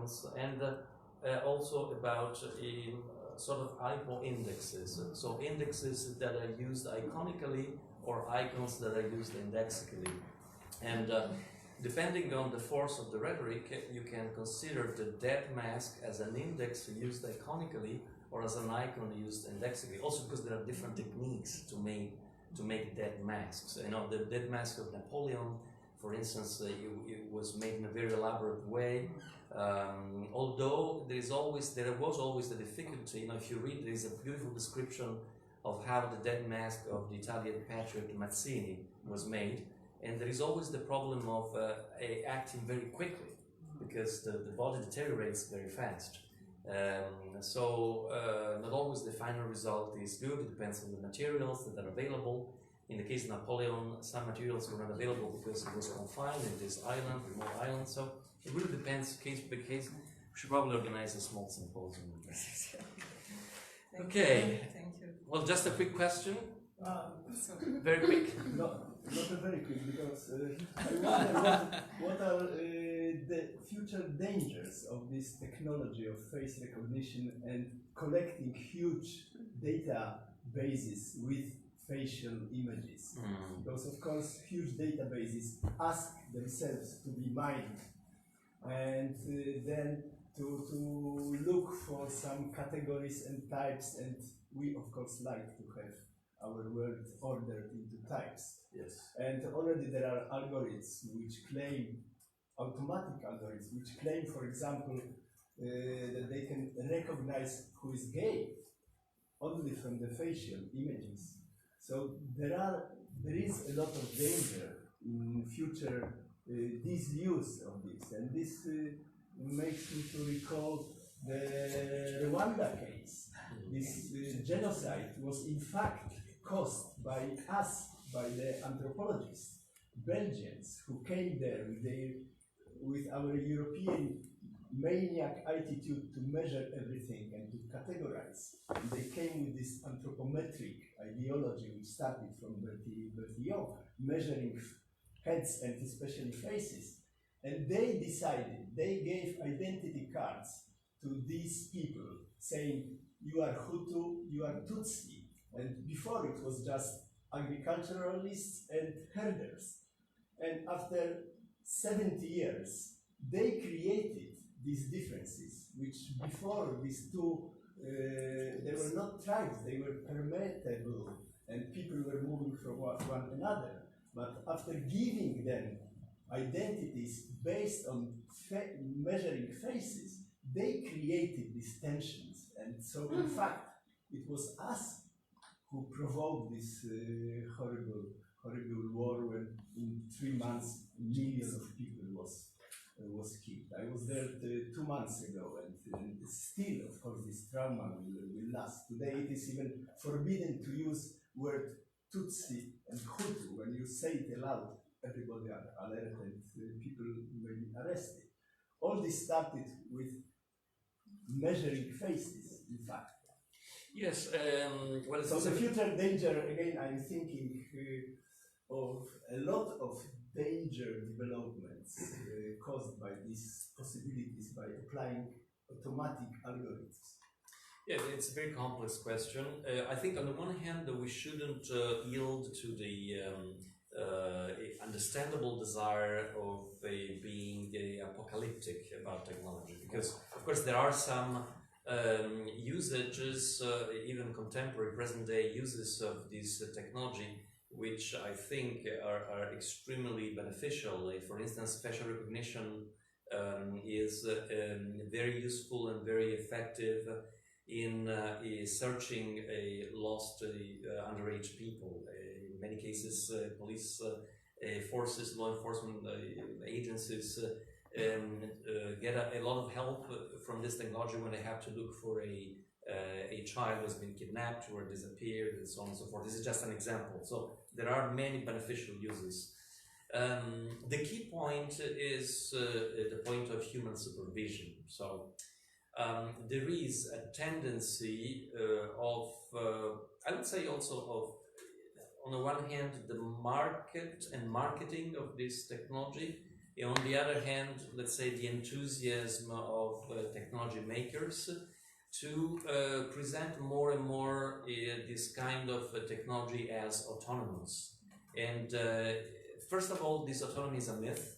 icons, and also about sort of IPO indexes. So indexes that are used iconically or icons that are used indexically. And depending on the force of the rhetoric, you can consider the dead mask as an index used iconically or as an icon used indexically. Also because there are different techniques to make dead masks. You know, the dead mask of Napoleon, for instance, it was made in a very elaborate way. Although there was always the difficulty. You know, if you read, there is a beautiful description of how the dead mask of the Italian patriot Mazzini was made, and there is always the problem of acting very quickly because the body deteriorates very fast. So not always the final result is good. It depends on the materials that are available. In the case of Napoleon, some materials were not available because he was confined in this island, remote island. So it really depends case by case. We should probably organize a small symposium. Okay. Thank you. Well, just a quick question. Very quick. Not a very quick, because I wonder what are the future dangers of this technology of face recognition and collecting huge databases with facial images. Because of course huge databases ask themselves to be mined and then to look for some categories and types, and we of course like to have our world ordered into types. Yes. And already there are algorithms which claim, automatic algorithms which claim, for example, that they can recognize who is gay only from the facial images. So there is a lot of danger in future disuse of this, and this makes me to recall the Rwanda case. This genocide was in fact caused by us, by the anthropologists, Belgians, who came there with our European maniac attitude to measure everything and to categorize. And they came with this anthropometric ideology which started from Bertillon, measuring heads and especially faces. And they decided, they gave identity cards to these people, saying, you are Hutu, you are Tutsi. And before it was just agriculturalists and herders. And after 70 years, they created these differences, which before these two, they were not tribes, they were permeable, and people were moving from one another. But after giving them identities based on measuring faces, they created these tensions. And so, in fact, it was us who provoked this horrible war when in 3 months millions of people was killed. I was there 2 months ago, and still, of course, this trauma will last. Today it is even forbidden to use word Tutsi and Hutu. When you say it aloud, everybody are alert and people may be arrested. All this started with measuring faces, in fact. Yes, well, so the future danger, again, I'm thinking of a lot of danger developments caused by these possibilities by applying automatic algorithms. Yeah, it's a very complex question. I think on the one hand that we shouldn't yield to the understandable desire of being apocalyptic about technology, because of course there are some usages, even contemporary present-day uses of this technology, which I think are extremely beneficial. For instance, facial recognition is very useful and very effective in searching lost underage people. In many cases, police forces, law enforcement agencies get a lot of help from this technology when they have to look for a child who has been kidnapped or disappeared and so on and so forth. This is just an example. So there are many beneficial uses. The key point is the point of human supervision. So there is a tendency of, I would say also of, on the one hand, the market and marketing of this technology On the other hand, let's say the enthusiasm of technology makers to present more and more this kind of technology as autonomous. And first of all, this autonomy is a myth,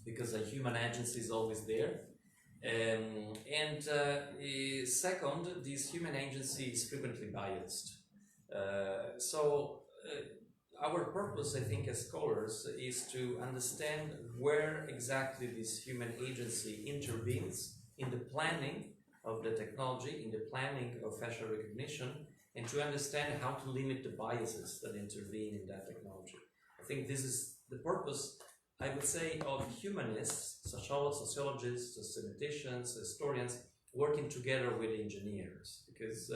because a human agency is always there. Second, this human agency is frequently biased. Our purpose, I think, as scholars, is to understand where exactly this human agency intervenes in the planning of the technology, in the planning of facial recognition, and to understand how to limit the biases that intervene in that technology. I think this is the purpose, I would say, of humanists, sociologists, mathematicians, historians, working together with engineers. Because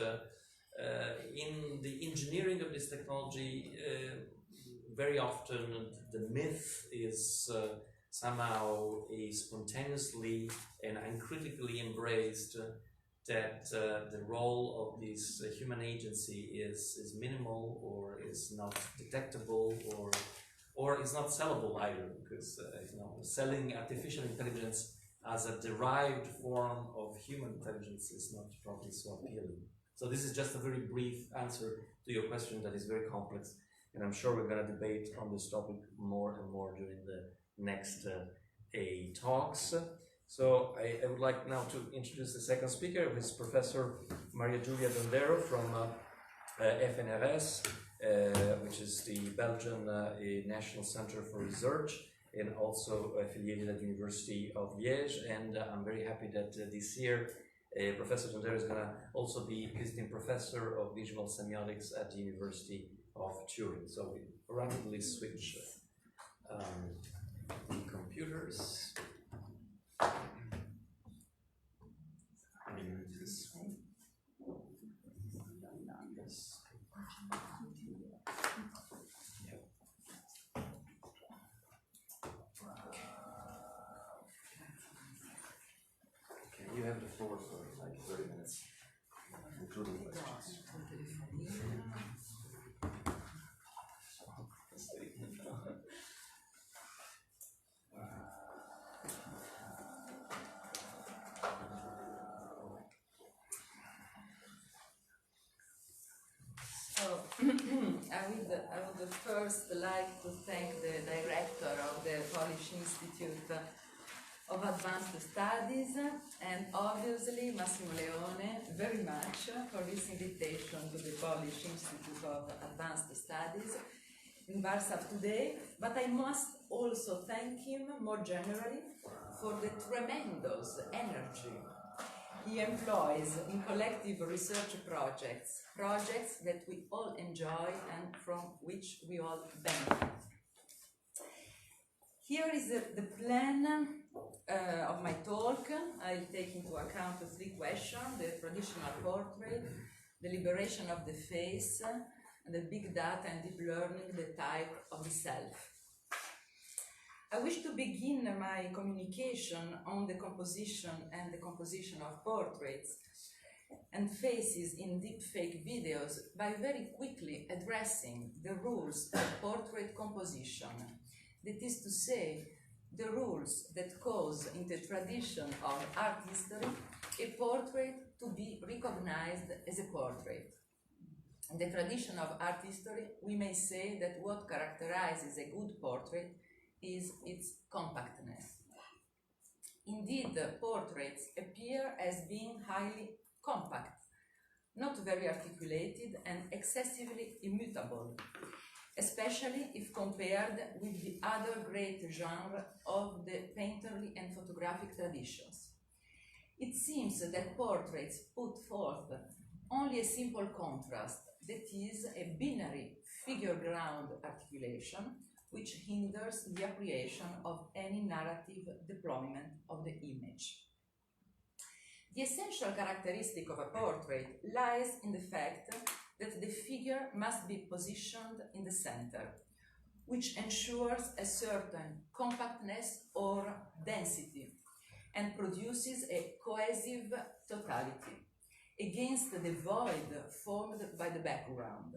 in the engineering of this technology, very often the myth is somehow spontaneously and uncritically embraced that the role of this human agency is minimal, or is not detectable, or is not sellable either, because selling artificial intelligence as a derived form of human intelligence is not probably so appealing. So this is just a very brief answer to your question that is very complex, and I'm sure we're going to debate on this topic more and more during the next talks. So I would like now to introduce the second speaker, who is Professor Maria Giulia Dondero from FNRS, which is the Belgian National Center for Research, and also affiliated at the University of Liège. And I'm very happy that this year Professor Dondero is going to also be visiting professor of visual semiotics at the University of Turin. So we rapidly switch the computers. This one. Yes. Okay, you have the floor for like 30 minutes, including questions. I would first like to thank the director of the Polish Institute of Advanced Studies, and obviously Massimo Leone very much for this invitation to the Polish Institute of Advanced Studies in Warsaw today. But I must also thank him more generally for the tremendous energy he employs in collective research projects that we all enjoy and from which we all benefit. Here is the plan of my talk. I'll take into account the three questions: the traditional portrait, the liberation of the face, and the big data and deep learning, the type of the self. I wish to begin my communication on the composition and the composition of portraits and faces in deepfake videos by very quickly addressing the rules of portrait composition. That is to say, the rules that cause in the tradition of art history a portrait to be recognized as a portrait. In the tradition of art history, we may say that what characterizes a good portrait is its compactness. Indeed, portraits appear as being highly compact, not very articulated and excessively immutable, especially if compared with the other great genre of the painterly and photographic traditions. It seems that portraits put forth only a simple contrast, that is, a binary figure-ground articulation, which hinders the appreciation of any narrative deployment of the image. The essential characteristic of a portrait lies in the fact that the figure must be positioned in the center, which ensures a certain compactness or density and produces a cohesive totality against the void formed by the background.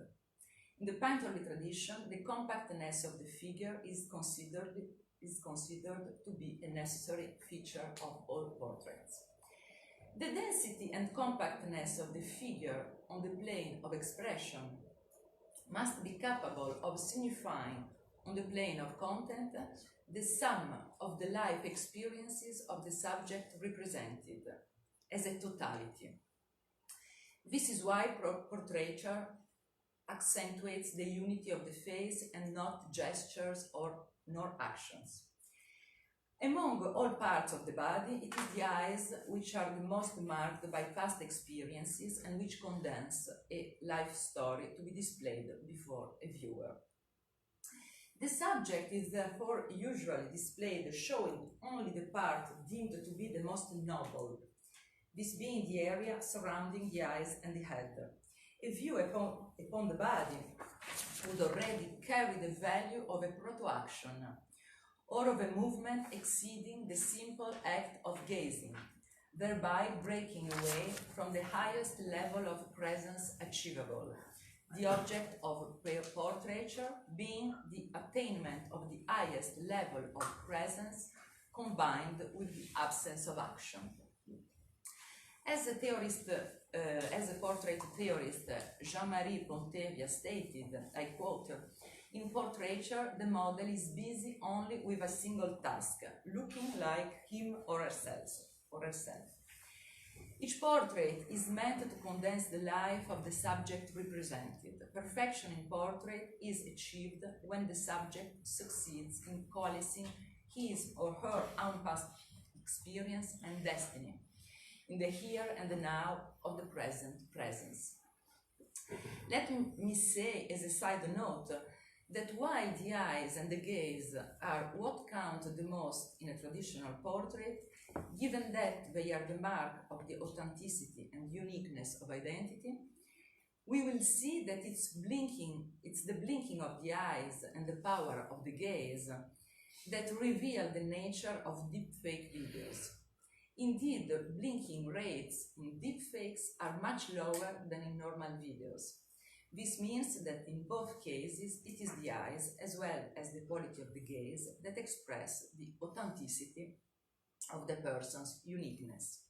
In the painterly tradition, the compactness of the figure is considered is considered to be a necessary feature of all portraits. The density and compactness of the figure on the plane of expression must be capable of signifying on the plane of content the sum of the life experiences of the subject represented as a totality. This is why portraiture accentuates the unity of the face and not gestures nor actions. Among all parts of the body, it is the eyes which are the most marked by past experiences and which condense a life story to be displayed before a viewer. The subject is therefore usually displayed showing only the part deemed to be the most noble, this being the area surrounding the eyes and the head. A view upon the body would already carry the value of a proto-action, or of a movement exceeding the simple act of gazing, thereby breaking away from the highest level of presence achievable, the object of portraiture being the attainment of the highest level of presence combined with the absence of action. As a portrait theorist Jean-Marie Pontevia stated, I quote, "In portraiture, the model is busy only with a single task, looking like him or herself. Each portrait is meant to condense the life of the subject represented. Perfection in portrait is achieved when the subject succeeds in coalescing his or her own past experience and destiny in the here and the now of the present presence." Let me say as a side note that while the eyes and the gaze are what count the most in a traditional portrait, given that they are the mark of the authenticity and uniqueness of identity, we will see that it's the blinking of the eyes and the power of the gaze that reveal the nature of deepfake videos. Indeed, the blinking rates in deepfakes are much lower than in normal videos. This means that in both cases, it is the eyes, as well as the quality of the gaze, that express the authenticity of the person's uniqueness.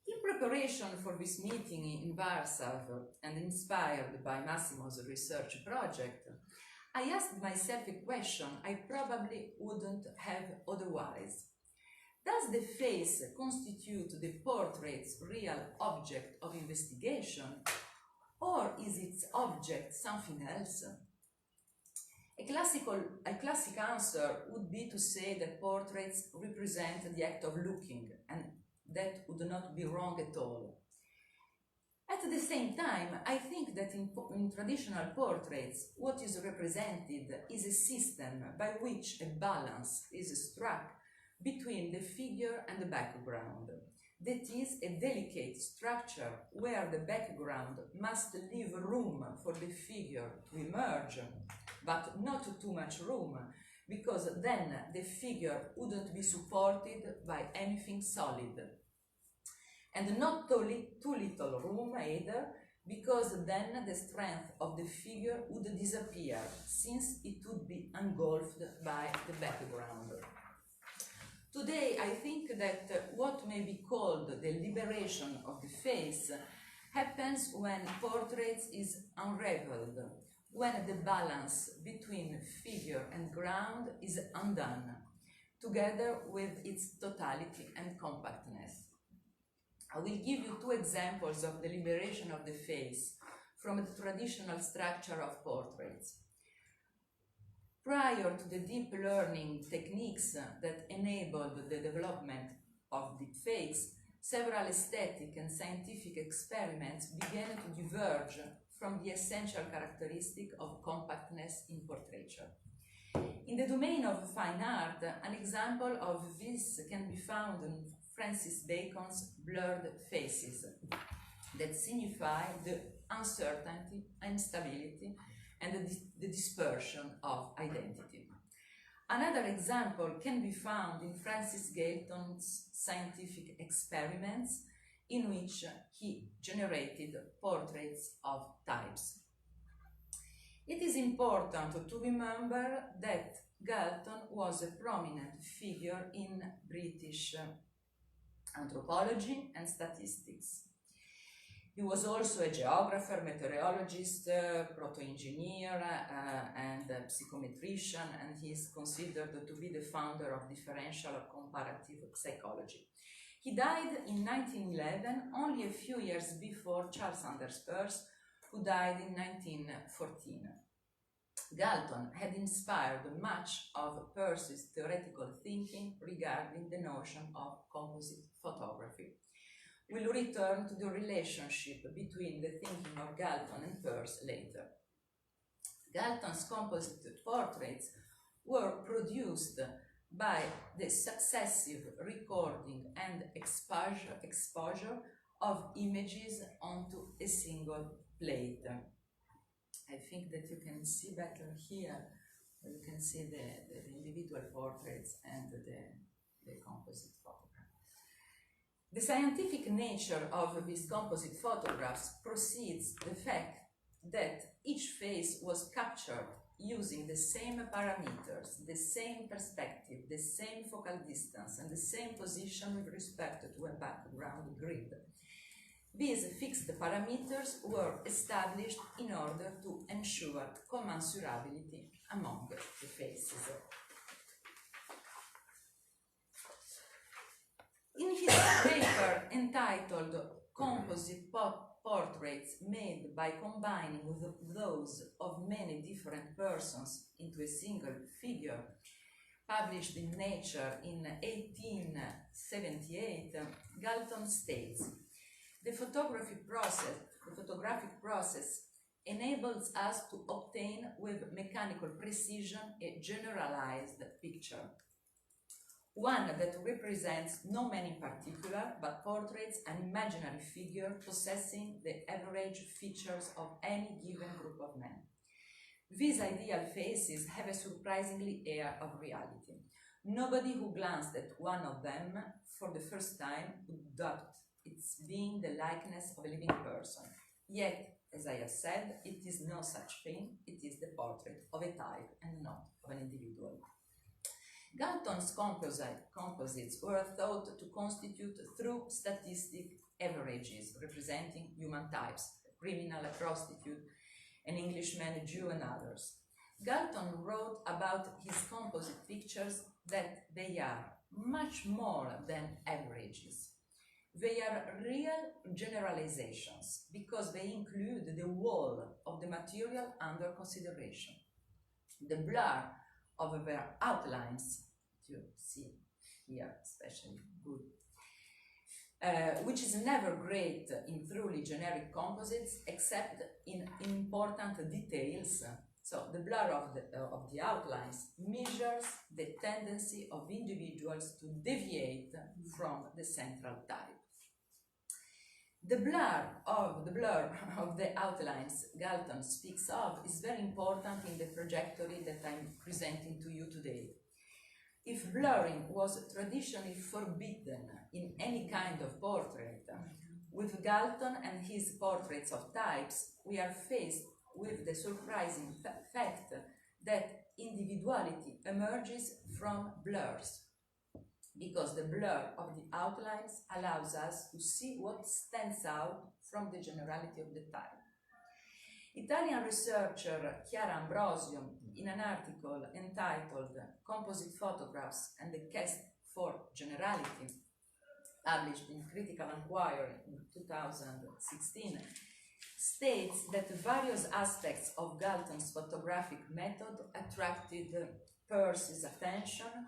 In preparation for this meeting in Warsaw and inspired by Massimo's research project, I asked myself a question I probably wouldn't have otherwise. Does the face constitute the portrait's real object of investigation, or is its object something else? A classic answer would be to say that portraits represent the act of looking, and that would not be wrong at all. At the same time, I think that in traditional portraits, what is represented is a system by which a balance is struck between the figure and the background. That is, a delicate structure where the background must leave room for the figure to emerge, but not too much room, because then the figure wouldn't be supported by anything solid. And not too little room either, because then the strength of the figure would disappear, since it would be engulfed by the background. Today, I think that what may be called the liberation of the face happens when portraits is unraveled, when the balance between figure and ground is undone, together with its totality and compactness. I will give you two examples of the liberation of the face from the traditional structure of portraits. Prior to the deep learning techniques that enabled the development of deepfakes, several aesthetic and scientific experiments began to diverge from the essential characteristic of compactness in portraiture. In the domain of fine art, an example of this can be found in Francis Bacon's blurred faces that signify the uncertainty, instability, and the dispersion of identity. Another example can be found in Francis Galton's scientific experiments, in which he generated portraits of types. It is important to remember that Galton was a prominent figure in British anthropology and statistics. He was also a geographer, meteorologist, proto-engineer, and a psychometrician, and he is considered to be the founder of differential or comparative psychology. He died in 1911, only a few years before Charles Sanders Peirce, who died in 1914. Galton had inspired much of Peirce's theoretical thinking regarding the notion of composite photography. We'll return to the relationship between the thinking of Galton and Peirce later. Galton's composite portraits were produced by the successive recording and exposure of images onto a single plate. I think that you can see better here, where you can see the individual portraits and the composite photograph. The scientific nature of these composite photographs precedes the fact that each face was captured using the same parameters, the same perspective, the same focal distance, and the same position with respect to a background grid. These fixed parameters were established in order to ensure commensurability among the faces. In his paper entitled Composite Portraits Made by Combining Those of Many Different Persons into a Single Figure, published in Nature in 1878, Galton states, the photographic process enables us to obtain with mechanical precision a generalized picture, one that represents no man in particular, but portrays an imaginary figure possessing the average features of any given group of men. These ideal faces have a surprisingly air of reality. Nobody who glanced at one of them for the first time would doubt its being the likeness of a living person. Yet, as I have said, it is no such thing. It is the portrait of a type and not of an individual. Galton's composites were thought to constitute through statistic averages representing human types, a criminal, a prostitute, an Englishman, a Jew, and others. Galton wrote about his composite pictures that they are much more than averages. They are real generalizations because they include the whole of the material under consideration. The blur of their outlines, you see here especially good, which is never great in truly generic composites except in important details. So the blur of the outlines measures the tendency of individuals to deviate from the central type. The blur of the outlines Galton speaks of is very important in the trajectory that I'm presenting to you today. If blurring was traditionally forbidden in any kind of portrait, with Galton and his portraits of types, we are faced with the surprising fact that individuality emerges from blurs, because the blur of the outlines allows us to see what stands out from the generality of the type. Italian researcher Chiara Ambrosio, in an article entitled Composite Photographs and the Quest for Generality, published in Critical Inquiry in 2016, states that various aspects of Galton's photographic method attracted Peirce's attention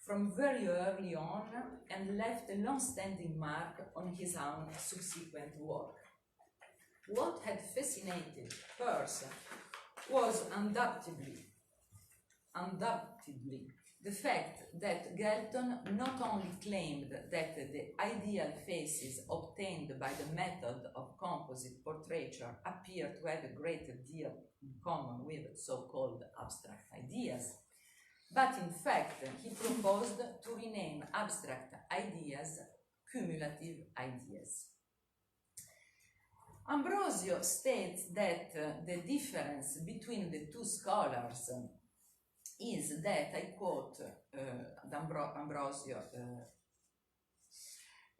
from very early on and left a long-standing mark on his own subsequent work. What had fascinated Peirce was undoubtedly the fact that Galton not only claimed that the ideal faces obtained by the method of composite portraiture appear to have a great deal in common with so-called abstract ideas, but in fact he proposed to rename abstract ideas cumulative ideas. Ambrosio states that the difference between the two scholars is that, I quote Ambrosio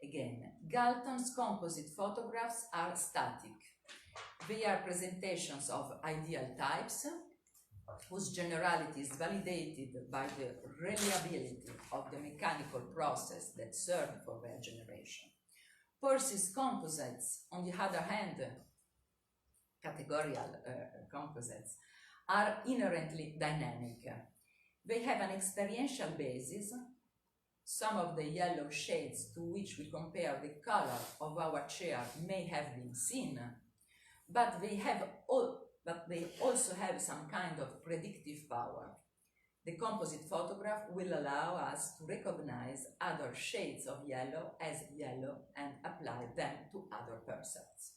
again, Galton's composite photographs are static. They are presentations of ideal types whose generality is validated by the reliability of the mechanical process that served for their generation. Peirce's composites, on the other hand, categorical composites, are inherently dynamic. They have an experiential basis. Some of the yellow shades to which we compare the color of our chair may have been seen, but they also have some kind of predictive power. The composite photograph will allow us to recognize other shades of yellow as yellow and apply them to other percepts.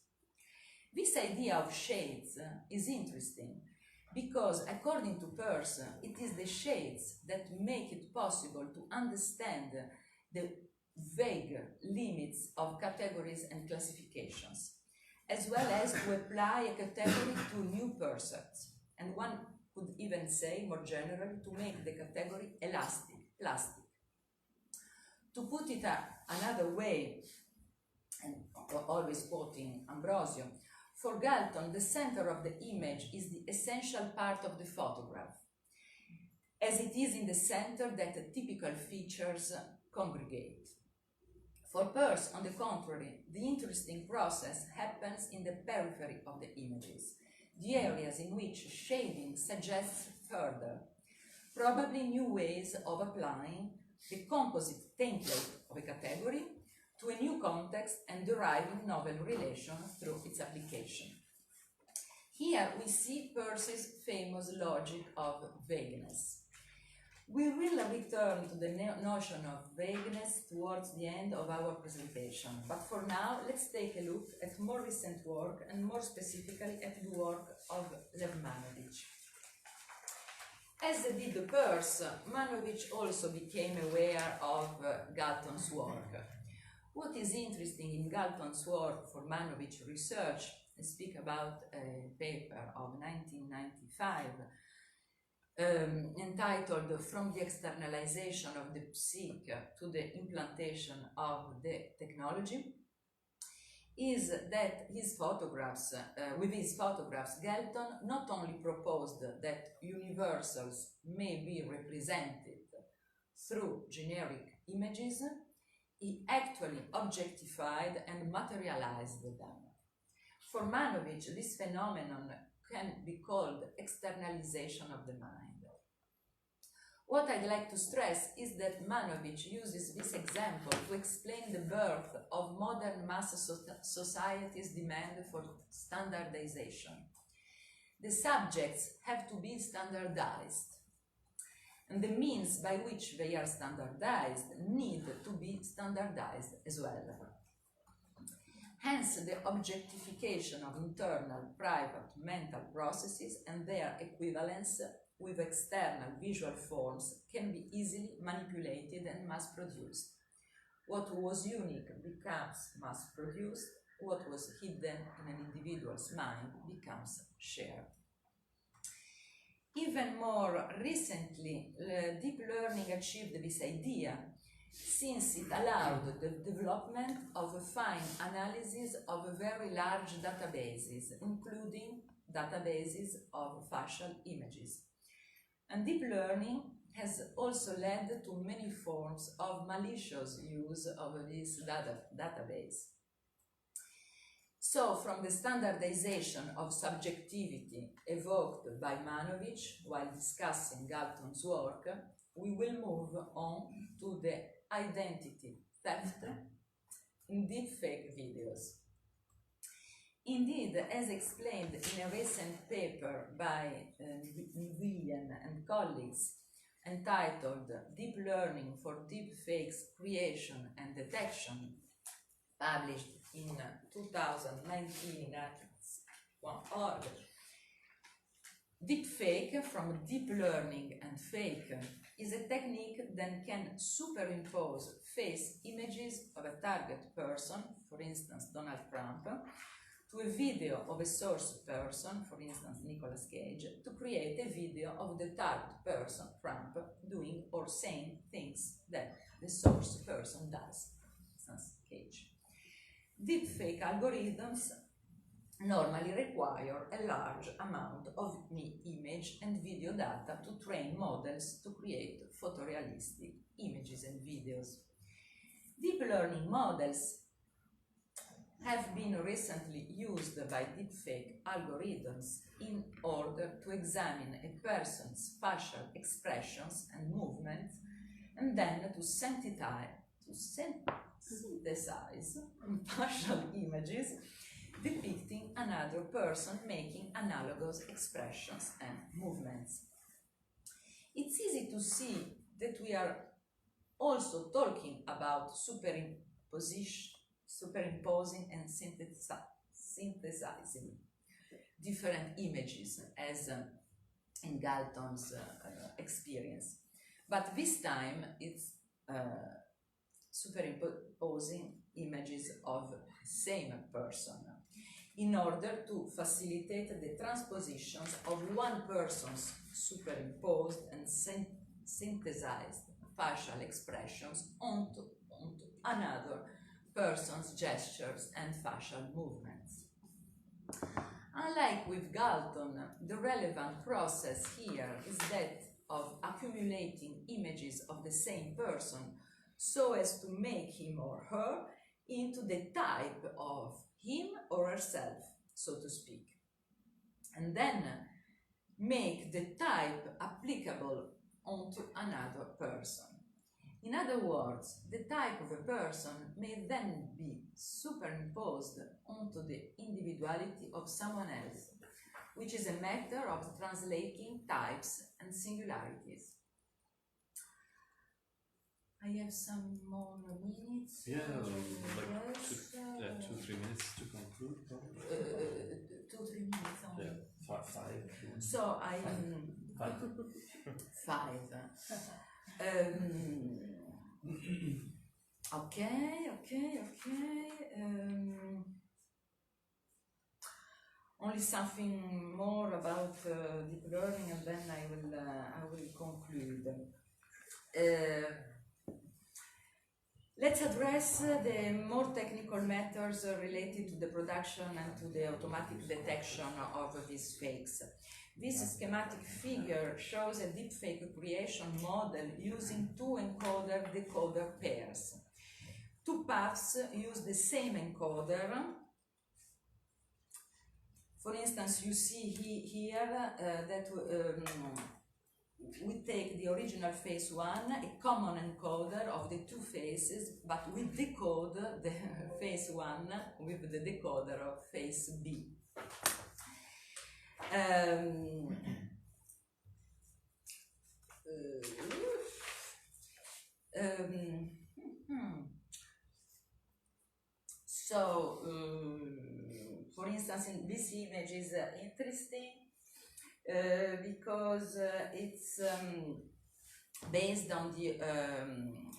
This idea of shades is interesting because, according to Peirce, it is the shades that make it possible to understand the vague limits of categories and classifications, as well as to apply a category to new percepts, and one could even say, more generally, to make the category elastic, plastic. To put it another way, and always quoting Ambrosio, for Galton, the center of the image is the essential part of the photograph, as it is in the center that the typical features congregate. For Peirce, on the contrary, the interesting process happens in the periphery of the images, the areas in which shading suggests further, probably new ways of applying the composite template of a category to a new context and deriving novel relations through its application. Here we see Peirce's famous logic of vagueness. We will return to the notion of vagueness towards the end of our presentation, but for now let's take a look at more recent work, and more specifically at the work of Lev Manovich. As did Peirce, Manovich also became aware of Galton's work. What is interesting in Galton's work for Manovich research, I speak about a paper of 1995 entitled From the Externalization of the Psyche to the Implantation of the Technology, is that his photographs, with his photographs, Galton not only proposed that universals may be represented through generic images, he actually objectified and materialized them. For Manovich, this phenomenon can be called externalization of the mind. What I'd like to stress is that Manovich uses this example to explain the birth of modern mass society's demand for standardization. The subjects have to be standardized, and the means by which they are standardized need to be standardized as well. Hence, the objectification of internal, private, mental processes and their equivalence with external visual forms can be easily manipulated and mass-produced. What was unique becomes mass-produced, what was hidden in an individual's mind becomes shared. Even more recently, deep learning achieved this idea, since it allowed the development of a fine analysis of very large databases, including databases of facial images. And deep learning has also led to many forms of malicious use of this database. So, from the standardization of subjectivity evoked by Manovich while discussing Galton's work, we will move on to the identity theft in deepfake videos. Indeed, as explained in a recent paper by Nguyen and colleagues entitled Deep Learning for Deepfakes Creation and Detection, published in 2019 at articles.org, deepfake, from deep learning and fake, is a technique that can superimpose face images of a target person, for instance Donald Trump, to to a video of a source person, for instance Nicolas Cage, to create a video of the target person, Trump, doing or saying things that the source person does, for instance Cage. Deepfake algorithms normally require a large amount of image and video data to train models to create photorealistic images and videos. Deep learning models have been recently used by deepfake algorithms in order to examine a person's facial expressions and movements and then to synthesize facial images depicting another person making analogous expressions and movements. It's easy to see that we are also talking about superimposing and synthesizing different images as in Galton's experience. But this time it's superimposing images of same person in order to facilitate the transpositions of one person's superimposed and synthesized facial expressions onto another person's gestures and facial movements. Unlike with Galton, the relevant process here is that of accumulating images of the same person so as to make him or her into the type of him or herself, so to speak, and then make the type applicable onto another person. In other words, the type of a person may then be superimposed onto the individuality of someone else, which is a matter of translating types and singularities. I have some more minutes. Yeah, yes, 2-3 minutes to conclude. 2-3 minutes only. Yeah, 5. So I five. Okay. Only something more about deep learning, and then I will conclude. Let's address the more technical matters related to the production and to the automatic detection of these fakes. This schematic figure shows a deepfake creation model using two encoder-decoder pairs. Two paths use the same encoder. For instance, you see here that we take the original phase 1, a common encoder of the two phases, but we decode the phase 1 with the decoder of phase B. For instance, in this image is interesting because it's based on the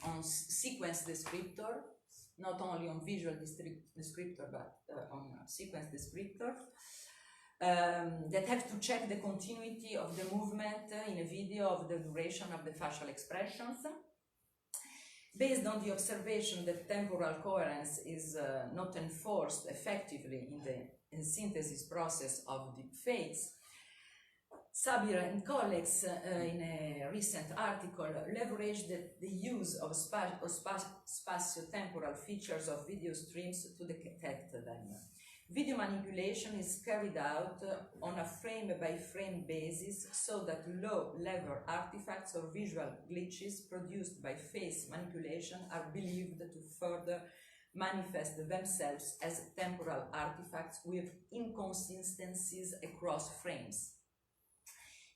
on sequence descriptor, not only on visual descriptor, but on sequence descriptor. That have to check the continuity of the movement in a video of the duration of the facial expressions. Based on the observation that temporal coherence is not enforced effectively in the synthesis process of deepfakes, Sabir and colleagues in a recent article leveraged the use of spatio-temporal features of video streams to detect them. Video manipulation is carried out on a frame-by-frame basis so that low-level artifacts or visual glitches produced by face manipulation are believed to further manifest themselves as temporal artifacts with inconsistencies across frames.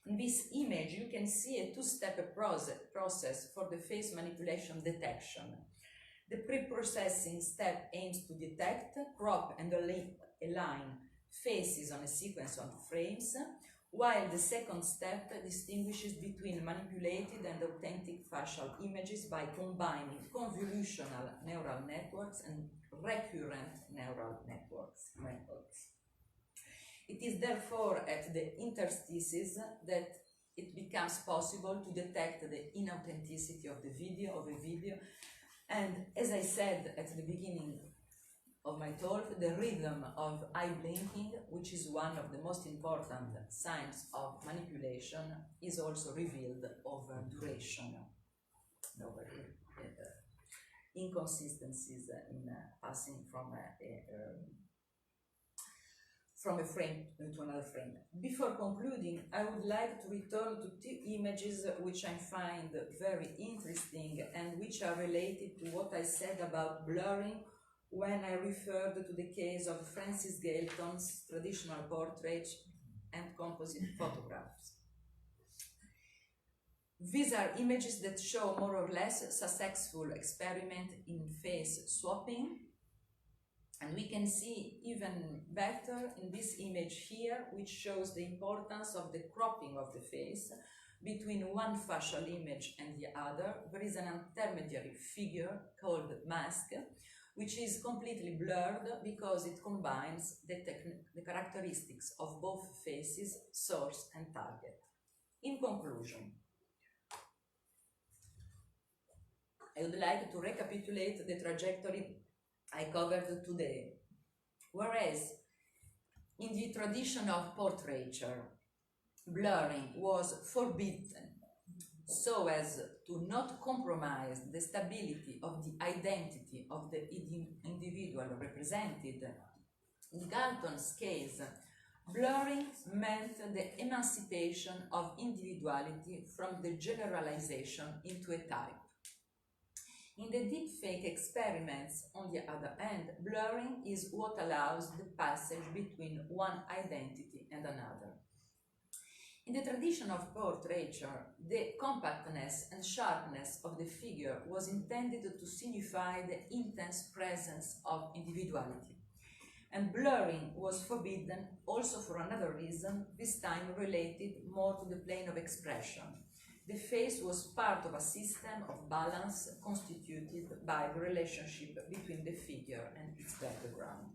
In this image, you can see a two-step process for the face manipulation detection. The pre-processing step aims to detect, crop and align faces on a sequence of frames, while the second step distinguishes between manipulated and authentic facial images by combining convolutional neural networks and recurrent neural networks. It is therefore at the interstices that it becomes possible to detect the inauthenticity of a video, and as I said at the beginning of my talk, the rhythm of eye blinking, which is one of the most important signs of manipulation, is also revealed over duration, over inconsistencies in passing from a frame to another frame. Before concluding, I would like to return to two images which I find very interesting and which are related to what I said about blurring when I referred to the case of Francis Galton's traditional portraits and composite photographs. These are images that show more or less successful experiment in face swapping, and we can see even better in this image here, which shows the importance of the cropping of the face. Between one facial image and the other, there is an intermediary figure called mask, which is completely blurred because it combines the characteristics of both faces, source and target. In conclusion, I would like to recapitulate the trajectory I covered today. Whereas in the tradition of portraiture, blurring was forbidden so as to not compromise the stability of the identity of the individual represented. In Galton's case, blurring meant the emancipation of individuality from the generalization into a type. In the deepfake experiments, on the other hand, blurring is what allows the passage between one identity and another. In the tradition of portraiture, the compactness and sharpness of the figure was intended to signify the intense presence of individuality. And blurring was forbidden also for another reason, this time related more to the plane of expression. The face was part of a system of balance constituted by the relationship between the figure and its background.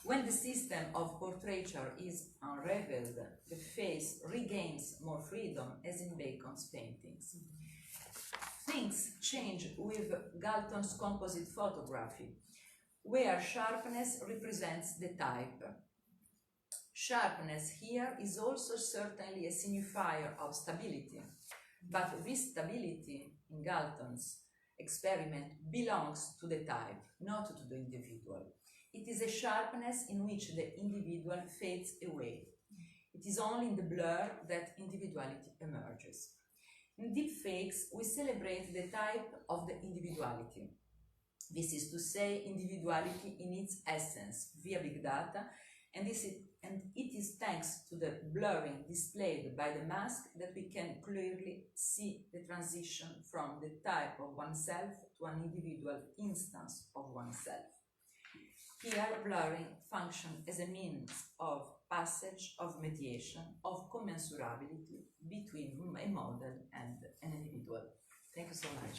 When the system of portraiture is unraveled, the face regains more freedom, as in Bacon's paintings. Things change with Galton's composite photography, where sharpness represents the type. Sharpness here is also certainly a signifier of stability, but this stability in Galton's experiment belongs to the type, not to the individual. It is a sharpness in which the individual fades away. It is only in the blur that individuality emerges. In deepfakes, we celebrate the type of the individuality. This is to say, individuality in its essence via big data, and it is thanks to the blurring displayed by the mask that we can clearly see the transition from the type of oneself to an individual instance of oneself. Here, blurring functions as a means of passage, of mediation, of commensurability between a model and an individual. Thank you so much.